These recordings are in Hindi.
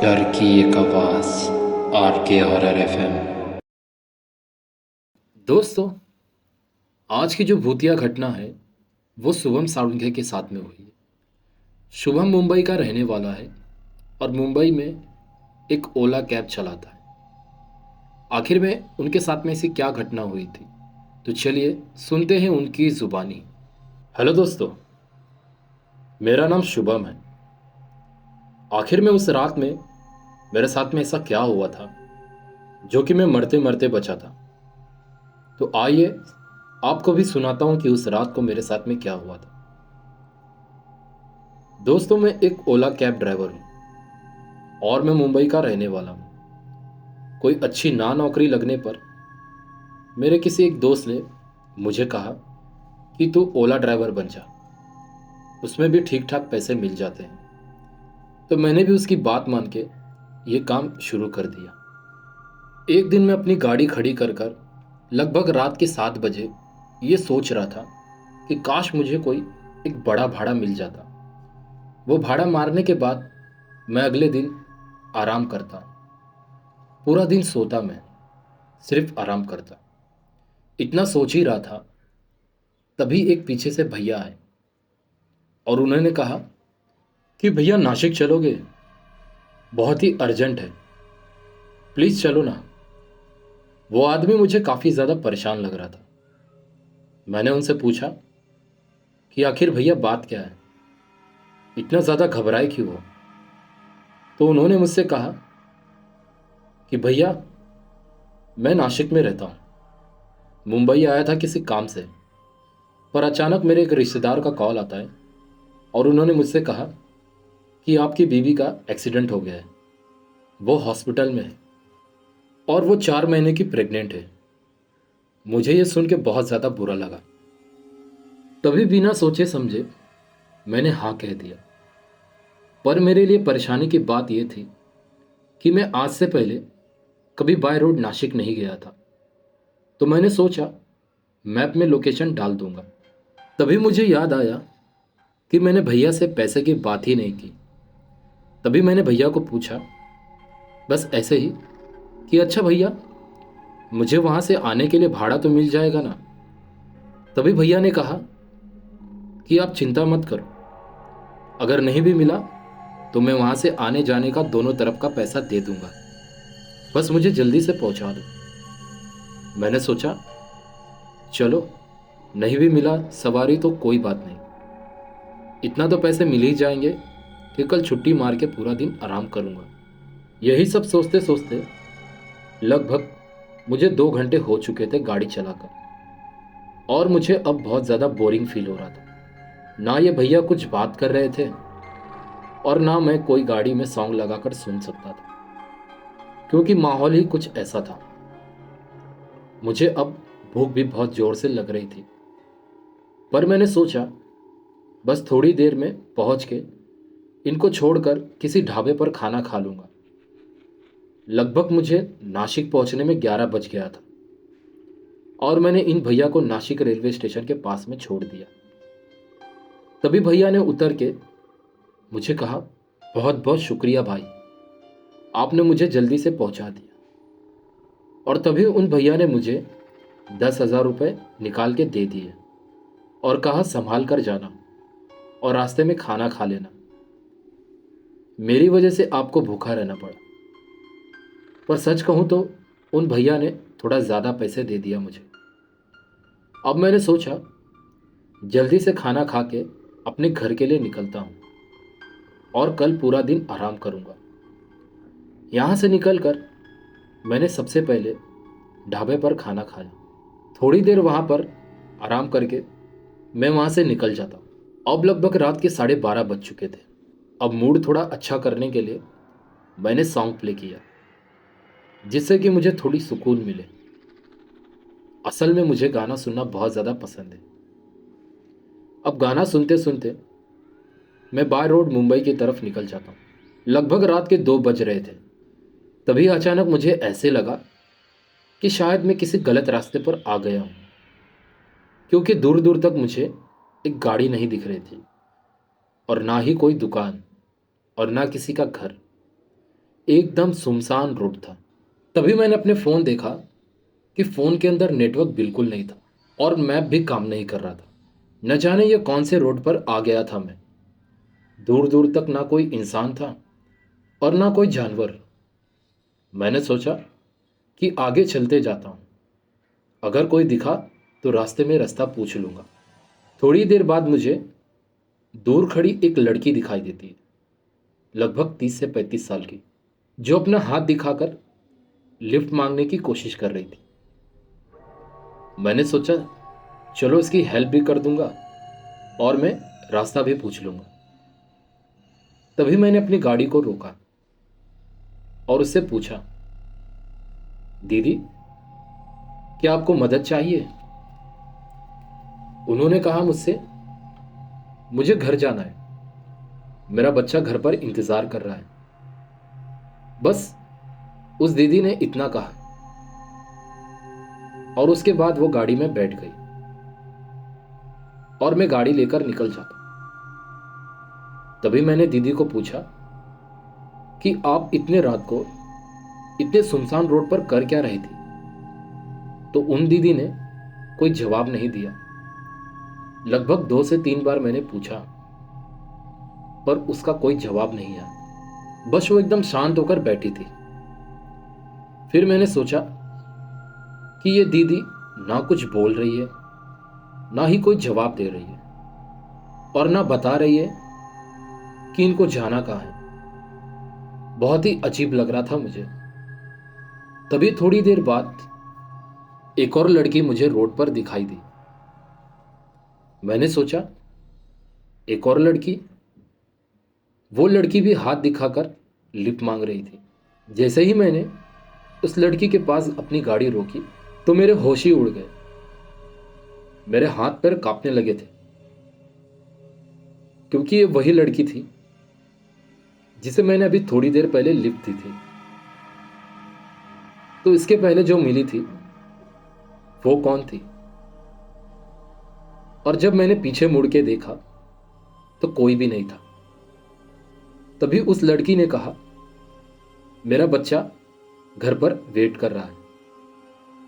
डर की एक आवाज़। आर के हॉरर एफएम। दोस्तों, आज की जो भूतिया घटना है वो शुभम साळुंखे के साथ में हुई है। शुभम मुंबई का रहने वाला है और मुंबई में एक ओला कैब चलाता है। आखिर में उनके साथ में ऐसी क्या घटना हुई थी, तो चलिए सुनते हैं उनकी जुबानी। हेलो दोस्तों, मेरा नाम शुभम है। आखिर में उस रात में मेरे साथ में ऐसा क्या हुआ था जो कि मैं मरते मरते बचा था। तो आइए आपको भी सुनाता हूं कि उस रात को मेरे साथ में क्या हुआ था। दोस्तों, मैं एक ओला कैब ड्राइवर हूं और मैं मुंबई का रहने वाला हूं। कोई अच्छी ना नौकरी लगने पर मेरे किसी एक दोस्त ने मुझे कहा कि तू ओला ड्राइवर बन जा, उसमें भी ठीक ठाक पैसे मिल जाते हैं। तो मैंने भी उसकी बात मान के ये काम शुरू कर दिया। एक दिन मैं अपनी गाड़ी खड़ी कर लगभग रात के 7 बजे ये सोच रहा था कि काश मुझे कोई एक बड़ा भाड़ा मिल जाता। वो भाड़ा मारने के बाद मैं अगले दिन आराम करता। पूरा दिन सोता मैं, सिर्फ आराम करता। इतना सोच ही रहा था, तभी एक पीछे से भैया आए और उन्होंने कहा कि भैया नासिक चलोगे, बहुत ही अर्जेंट है, प्लीज चलो ना। वो आदमी मुझे काफी ज्यादा परेशान लग रहा था। मैंने उनसे पूछा कि आखिर भैया बात क्या है, इतना ज्यादा घबराए क्यों हो। तो उन्होंने मुझसे कहा कि भैया, मैं नासिक में रहता हूँ, मुंबई आया था किसी काम से, पर अचानक मेरे एक रिश्तेदार का कॉल आता है और उन्होंने मुझसे कहा कि आपकी बीवी का एक्सीडेंट हो गया है, वो हॉस्पिटल में है और वो 4 महीने की प्रेग्नेंट है। मुझे ये सुन के बहुत ज़्यादा बुरा लगा। तभी बिना सोचे समझे मैंने हाँ कह दिया। पर मेरे लिए परेशानी की बात यह थी कि मैं आज से पहले कभी बाय रोड नासिक नहीं गया था। तो मैंने सोचा मैप में लोकेशन डाल दूंगा। तभी मुझे याद आया कि मैंने भैया से पैसे की बात ही नहीं की। तभी मैंने भैया को पूछा, बस ऐसे ही, कि अच्छा भैया, मुझे वहां से आने के लिए भाड़ा तो मिल जाएगा ना। तभी भैया ने कहा कि आप चिंता मत करो, अगर नहीं भी मिला तो मैं वहां से आने जाने का दोनों तरफ का पैसा दे दूंगा, बस मुझे जल्दी से पहुंचा दो। मैंने सोचा चलो, नहीं भी मिला सवारी तो कोई बात नहीं, इतना तो पैसे मिल ही जाएंगे कि कल छुट्टी मार के पूरा दिन आराम करूंगा। यही सब सोचते सोचते लगभग मुझे 2 घंटे हो चुके थे गाड़ी चलाकर, और मुझे अब बहुत ज़्यादा बोरिंग फील हो रहा था। ना ये भैया कुछ बात कर रहे थे और ना मैं कोई गाड़ी में सॉन्ग लगाकर सुन सकता था, क्योंकि माहौल ही कुछ ऐसा था। मुझे अब भूख भी बहुत जोर से लग रही थी, पर मैंने सोचा बस थोड़ी देर में पहुंच के इनको छोड़कर किसी ढाबे पर खाना खा लूंगा। लगभग मुझे नासिक पहुंचने में 11 बज गया था और मैंने इन भैया को नासिक रेलवे स्टेशन के पास में छोड़ दिया। तभी भैया ने उतर के मुझे कहा, बहुत बहुत शुक्रिया भाई, आपने मुझे जल्दी से पहुंचा दिया। और तभी उन भैया ने मुझे 10,000 रुपये निकाल के दे दिए और कहा संभाल कर जाना और रास्ते में खाना खा लेना, मेरी वजह से आपको भूखा रहना पड़ा। पर सच कहूं तो उन भैया ने थोड़ा ज़्यादा पैसे दे दिया मुझे। अब मैंने सोचा जल्दी से खाना खा के अपने घर के लिए निकलता हूं और कल पूरा दिन आराम करूंगा। यहाँ से निकलकर मैंने सबसे पहले ढाबे पर खाना खाया। थोड़ी देर वहाँ पर आराम करके मैं वहाँ से निकल जाता। अब लगभग रात के 12:30 बज चुके थे। अब मूड थोड़ा अच्छा करने के लिए मैंने सॉन्ग प्ले किया, जिससे कि मुझे थोड़ी सुकून मिले। असल में मुझे गाना सुनना बहुत ज़्यादा पसंद है। अब गाना सुनते सुनते मैं बाय रोड मुंबई की तरफ निकल जाता हूँ। लगभग रात के 2 बज रहे थे। तभी अचानक मुझे ऐसे लगा कि शायद मैं किसी गलत रास्ते पर आ गया हूँ, क्योंकि दूर दूर तक मुझे एक गाड़ी नहीं दिख रही थी और ना ही कोई दुकान और ना किसी का घर। एकदम सुनसान रोड था। तभी मैंने अपने फ़ोन देखा कि फ़ोन के अंदर नेटवर्क बिल्कुल नहीं था और मैप भी काम नहीं कर रहा था। न जाने ये कौन से रोड पर आ गया था मैं। दूर दूर तक ना कोई इंसान था और ना कोई जानवर। मैंने सोचा कि आगे चलते जाता हूँ, अगर कोई दिखा तो रास्ते में रास्ता पूछ लूँगा। थोड़ी देर बाद मुझे दूर खड़ी एक लड़की दिखाई देती है, लगभग 30 से 35 साल की, जो अपना हाथ दिखाकर लिफ्ट मांगने की कोशिश कर रही थी। मैंने सोचा चलो इसकी हेल्प भी कर दूंगा और मैं रास्ता भी पूछ लूंगा। तभी मैंने अपनी गाड़ी को रोका और उससे पूछा, दीदी क्या आपको मदद चाहिए? उन्होंने कहा मुझसे, मुझे घर जाना है, मेरा बच्चा घर पर इंतजार कर रहा है। बस उस दीदी ने इतना कहा और उसके बाद वो गाड़ी में बैठ गई और मैं गाड़ी लेकर निकल जाता। तभी मैंने दीदी को पूछा कि आप इतने रात को इतने सुनसान रोड पर कर क्या रही थी? तो उन दीदी ने कोई जवाब नहीं दिया। लगभग 2 से 3 बार मैंने पूछा पर उसका कोई जवाब नहीं आया। बस वो एकदम शांत होकर बैठी थी। फिर मैंने सोचा कि ये दीदी ना कुछ बोल रही है, ना ही कोई जवाब दे रही है और ना बता रही है कि इनको जाना कहाँ है। बहुत ही अजीब लग रहा था मुझे। तभी थोड़ी देर बाद एक और लड़की मुझे रोड पर दिखाई दी। मैंने सोचा एक और लड़की, वो लड़की भी हाथ दिखाकर लिफ्ट मांग रही थी। जैसे ही मैंने उस लड़की के पास अपनी गाड़ी रोकी तो मेरे होश ही उड़ गए। मेरे हाथ पैर कांपने लगे थे क्योंकि ये वही लड़की थी जिसे मैंने अभी थोड़ी देर पहले लिफ्ट दी थी। तो इसके पहले जो मिली थी वो कौन थी? और जब मैंने पीछे मुड़ के देखा तो कोई भी नहीं था। तभी उस लड़की ने कहा, मेरा बच्चा घर पर वेट कर रहा है,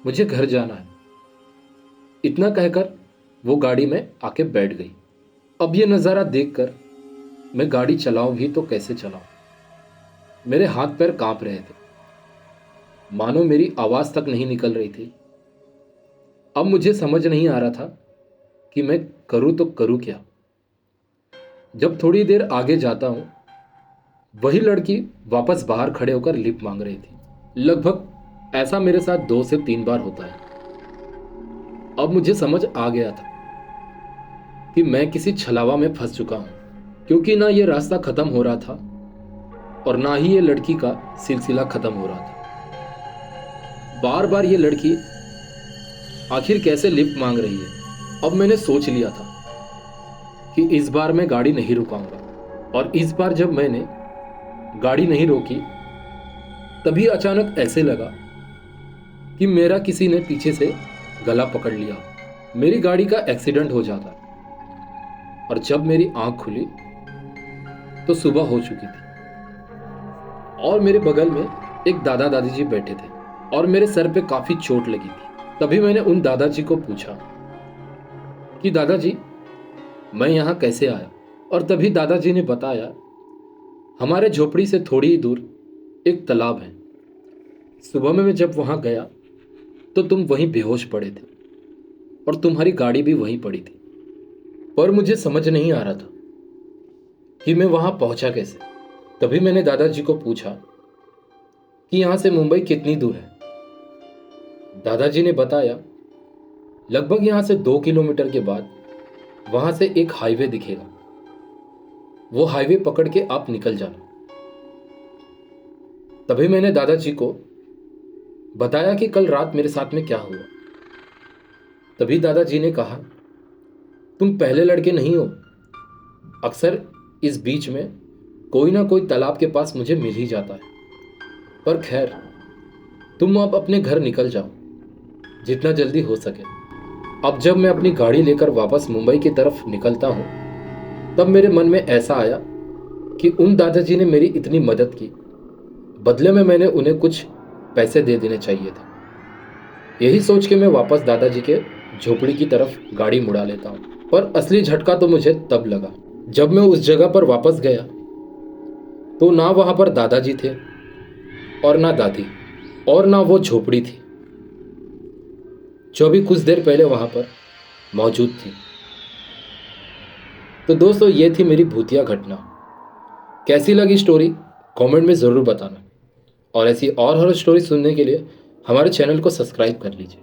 मुझे घर जाना है। इतना कहकर वो गाड़ी में आके बैठ गई। अब ये नज़ारा देखकर मैं गाड़ी चलाऊं भी तो कैसे चलाऊं? मेरे हाथ पैर कांप रहे थे, मानो मेरी आवाज़ तक नहीं निकल रही थी। अब मुझे समझ नहीं आ रहा था कि मैं करूं तो करूं क्या। जब थोड़ी देर आगे जाता हूं, वही लड़की वापस बाहर खड़े होकर लिफ्ट मांग रही थी। लगभग ऐसा मेरे साथ 2 से 3 बार होता है। अब मुझे समझ आ गया था कि मैं किसी छलावा में फंस चुका हूं, क्योंकि ना ये रास्ता खत्म हो रहा था और ना ही ये लड़की का सिलसिला खत्म हो रहा था। बार बार ये लड़की आखिर कैसे लिफ्ट मांग रही है? अब मैंने सोच लिया था कि इस बार मैं गाड़ी नहीं रुकाऊंगा। और इस बार जब मैंने गाड़ी नहीं रोकी तभी अचानक ऐसे लगा कि मेरा किसी ने पीछे से गला पकड़ लिया। मेरी गाड़ी का एक्सीडेंट हो जाता और जब मेरी आंख खुली तो सुबह हो चुकी थी और मेरे बगल में एक दादा दादी जी बैठे थे और मेरे सर पे काफी चोट लगी थी। तभी मैंने उन दादाजी को पूछा कि दादाजी मैं यहाँ कैसे आया? और तभी दादाजी ने बताया, हमारे झोपड़ी से थोड़ी ही दूर एक तालाब है। सुबह में मैं जब वहाँ गया तो तुम वहीं बेहोश पड़े थे और तुम्हारी गाड़ी भी वहीं पड़ी थी। पर मुझे समझ नहीं आ रहा था कि मैं वहाँ पहुँचा कैसे। तभी मैंने दादाजी को पूछा कि यहाँ से मुंबई कितनी दूर है? दादाजी ने बताया, लगभग यहाँ से 2 किलोमीटर के बाद वहाँ से एक हाईवे दिखेगा, वो हाईवे पकड़ के आप निकल जाना। तभी मैंने दादाजी को बताया कि कल रात मेरे साथ में क्या हुआ। तभी दादाजी ने कहा, तुम पहले लड़के नहीं हो, अक्सर इस बीच में कोई ना कोई तालाब के पास मुझे मिल ही जाता है। पर खैर, तुम अब अपने घर निकल जाओ जितना जल्दी हो सके। अब जब मैं अपनी गाड़ी लेकर वापस मुंबई की तरफ निकलता हूँ तब मेरे मन में ऐसा आया कि उन दादाजी ने मेरी इतनी मदद की, बदले में मैंने उन्हें कुछ पैसे दे देने चाहिए थे। यही सोच के मैं वापस दादाजी के झोपड़ी की तरफ गाड़ी मुड़ा लेता हूँ। पर असली झटका तो मुझे तब लगा जब मैं उस जगह पर वापस गया तो ना वहां पर दादाजी थे और ना दादी और ना वो झोपड़ी थी जो अभी कुछ देर पहले वहां पर मौजूद थी। तो दोस्तों, ये थी मेरी भूतिया घटना। कैसी लगी स्टोरी कमेंट में ज़रूर बताना, और ऐसी और हॉरर स्टोरी सुनने के लिए हमारे चैनल को सब्सक्राइब कर लीजिए।